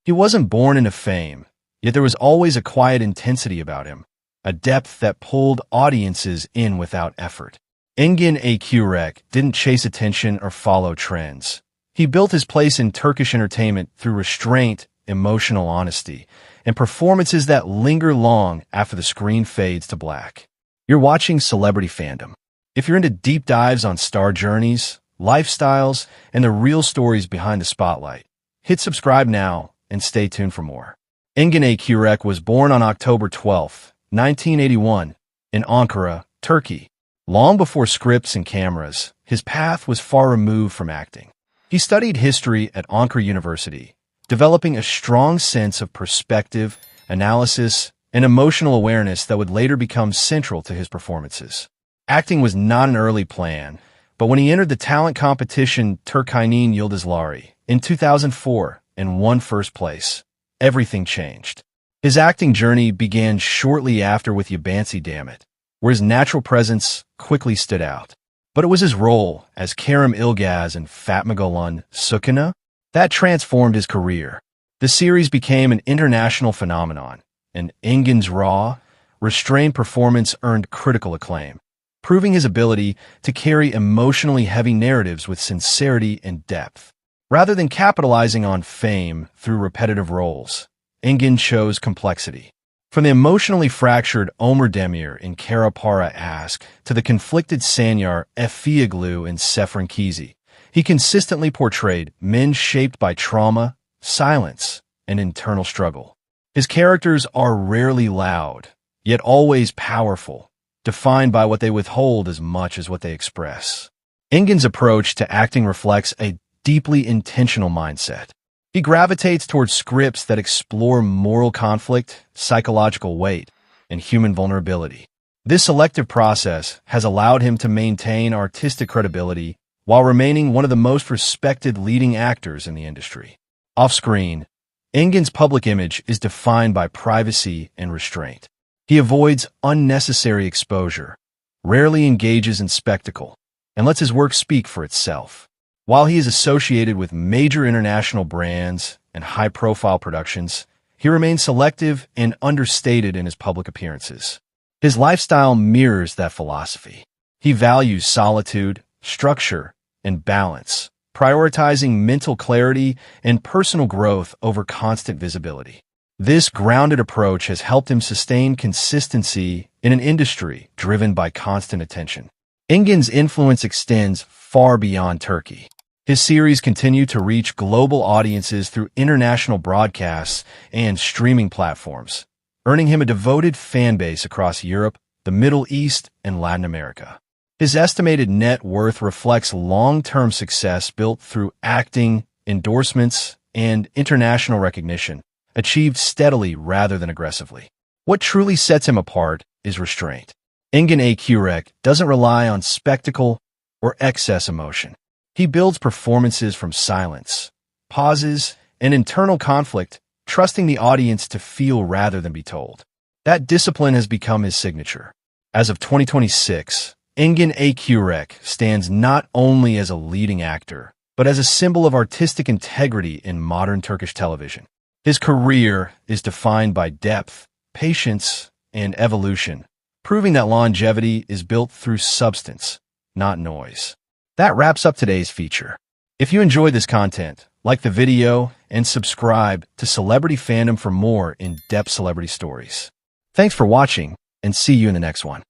He wasn't born into fame, yet there was always a quiet intensity about him, a depth that pulled audiences in without effort. Engin Akyürek didn't chase attention or follow trends. He built his place in Turkish entertainment through restraint, emotional honesty, and performances that linger long after the screen fades to black. You're watching Celebrity Fandom. If you're into deep dives on star journeys, lifestyles, and the real stories behind the spotlight, hit subscribe now and stay tuned for more. Engin Akyürek was born on October 12, 1981, in Ankara, Turkey. Long before scripts and cameras, his path was far removed from acting. He studied history at Ankara University, developing a strong sense of perspective, analysis, and emotional awareness that would later become central to his performances. Acting was not an early plan, but when he entered the talent competition Turkish Yıldızları in 2004 and won first place, everything changed. His acting journey began shortly after with Yabansi Dammit, where his natural presence quickly stood out. But it was his role as Kerem Ilgaz in Fatma Gül'ün Sukuna that transformed his career. The series became an international phenomenon, and Engin's raw, restrained performance earned critical acclaim, proving his ability to carry emotionally heavy narratives with sincerity and depth. Rather than capitalizing on fame through repetitive roles, Engin chose complexity. From the emotionally fractured Ömer Demir in Para Aşk to the conflicted Sanyar Effioglu in Sefrankizi, he consistently portrayed men shaped by trauma, silence, and internal struggle. His characters are rarely loud, yet always powerful, defined by what they withhold as much as what they express. Engin's approach to acting reflects a deeply intentional mindset. He gravitates towards scripts that explore moral conflict, psychological weight, and human vulnerability. This selective process has allowed him to maintain artistic credibility while remaining one of the most respected leading actors in the industry. Off-screen, Engin's public image is defined by privacy and restraint. He avoids unnecessary exposure, rarely engages in spectacle, and lets his work speak for itself. While he is associated with major international brands and high-profile productions, he remains selective and understated in his public appearances. His lifestyle mirrors that philosophy. He values solitude, structure, and balance, prioritizing mental clarity and personal growth over constant visibility. This grounded approach has helped him sustain consistency in an industry driven by constant attention. Engin's influence extends far beyond Turkey. His series continue to reach global audiences through international broadcasts and streaming platforms, earning him a devoted fan base across Europe, the Middle East, and Latin America. His estimated net worth reflects long-term success built through acting, endorsements, and international recognition, achieved steadily rather than aggressively. What truly sets him apart is restraint. Engin Akyürek doesn't rely on spectacle or excess emotion. He builds performances from silence, pauses, and internal conflict, trusting the audience to feel rather than be told. That discipline has become his signature. As of 2026, Engin Akyürek stands not only as a leading actor, but as a symbol of artistic integrity in modern Turkish television. His career is defined by depth, patience, and evolution, proving that longevity is built through substance, not noise. That wraps up today's feature. If you enjoyed this content, like the video and subscribe to Celebrity Fandom for more in-depth celebrity stories. Thanks for watching, and see you in the next one.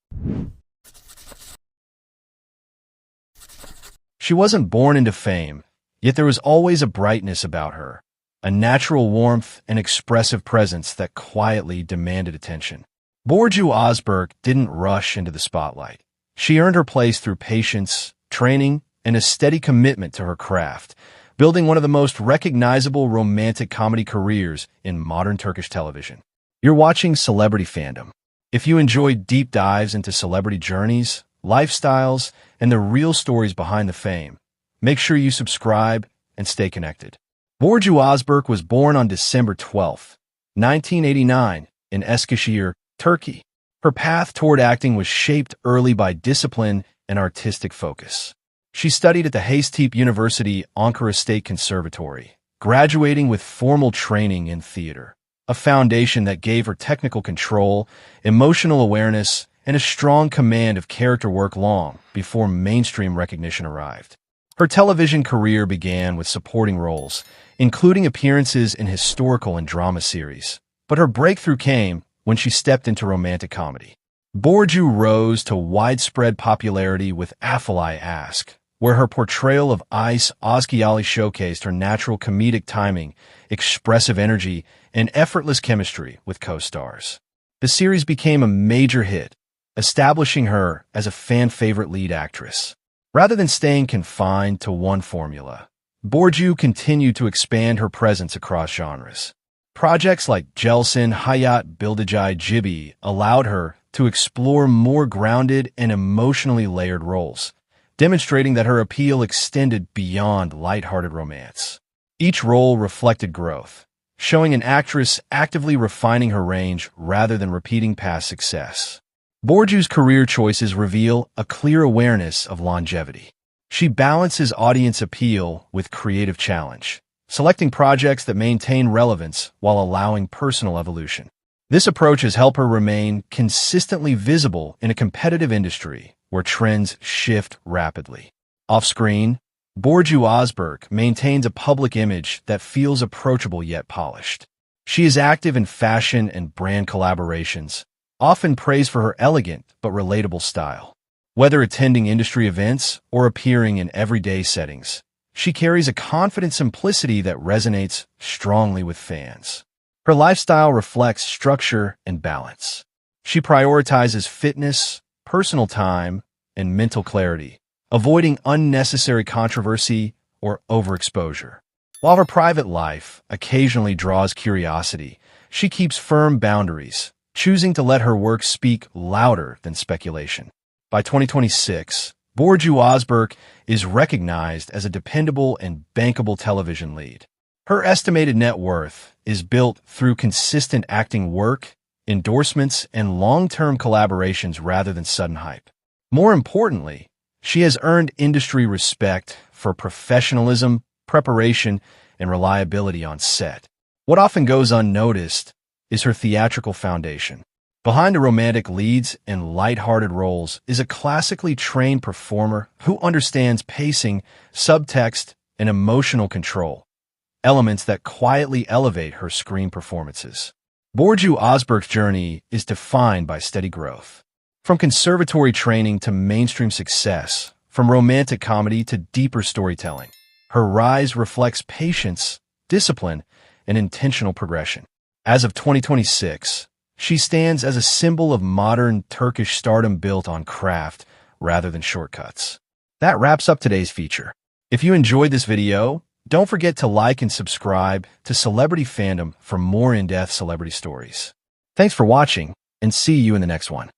She wasn't born into fame, yet there was always a brightness about her, a natural warmth and expressive presence that quietly demanded attention. Burcu Özberk didn't rush into the spotlight. She earned her place through patience, training, and a steady commitment to her craft, building one of the most recognizable romantic comedy careers in modern Turkish television. You're watching Celebrity Fandom. If you enjoy deep dives into celebrity journeys, lifestyles, and the real stories behind the fame, make sure you subscribe and stay connected. Burcu Özberk was born on December 12, 1989, in Eskişehir, Turkey. Her path toward acting was shaped early by discipline and artistic focus. She studied at the Hacettepe University Ankara State Conservatory, graduating with formal training in theater, a foundation that gave her technical control, emotional awareness, and a strong command of character work long before mainstream recognition arrived. Her television career began with supporting roles, including appearances in historical and drama series. But her breakthrough came when she stepped into romantic comedy. Burcu rose to widespread popularity with Para Aşk, where her portrayal of Ice Ozkiali showcased her natural comedic timing, expressive energy, and effortless chemistry with co-stars. The series became a major hit, establishing her as a fan-favorite lead actress. Rather than staying confined to one formula, Burcu continued to expand her presence across genres. Projects like Gelsin Hayat Bildiği Gibi allowed her to explore more grounded and emotionally layered roles, demonstrating that her appeal extended beyond lighthearted romance. Each role reflected growth, showing an actress actively refining her range rather than repeating past success. Burcu's career choices reveal a clear awareness of longevity. She balances audience appeal with creative challenge, selecting projects that maintain relevance while allowing personal evolution. This approach has helped her remain consistently visible in a competitive industry where trends shift rapidly. Off-screen, Burcu Özberk maintains a public image that feels approachable yet polished. She is active in fashion and brand collaborations, often praised for her elegant but relatable style. Whether attending industry events or appearing in everyday settings, she carries a confident simplicity that resonates strongly with fans. Her lifestyle reflects structure and balance. She prioritizes fitness, personal time, and mental clarity, avoiding unnecessary controversy or overexposure. While her private life occasionally draws curiosity, she keeps firm boundaries, choosing to let her work speak louder than speculation. By 2026, Burcu Özberk is recognized as a dependable and bankable television lead. Her estimated net worth is built through consistent acting work, endorsements, and long-term collaborations rather than sudden hype. More importantly, she has earned industry respect for professionalism, preparation, and reliability on set. What often goes unnoticed is her theatrical foundation. Behind the romantic leads and light-hearted roles is a classically trained performer who understands pacing, subtext, and emotional control, elements that quietly elevate her screen performances. Burcu Özberk's journey is defined by steady growth. From conservatory training to mainstream success, from romantic comedy to deeper storytelling, her rise reflects patience, discipline, and intentional progression. As of 2026, she stands as a symbol of modern Turkish stardom built on craft rather than shortcuts. That wraps up today's feature. If you enjoyed this video, don't forget to like and subscribe to Celebrity Fandom for more in-depth celebrity stories. Thanks for watching, and see you in the next one.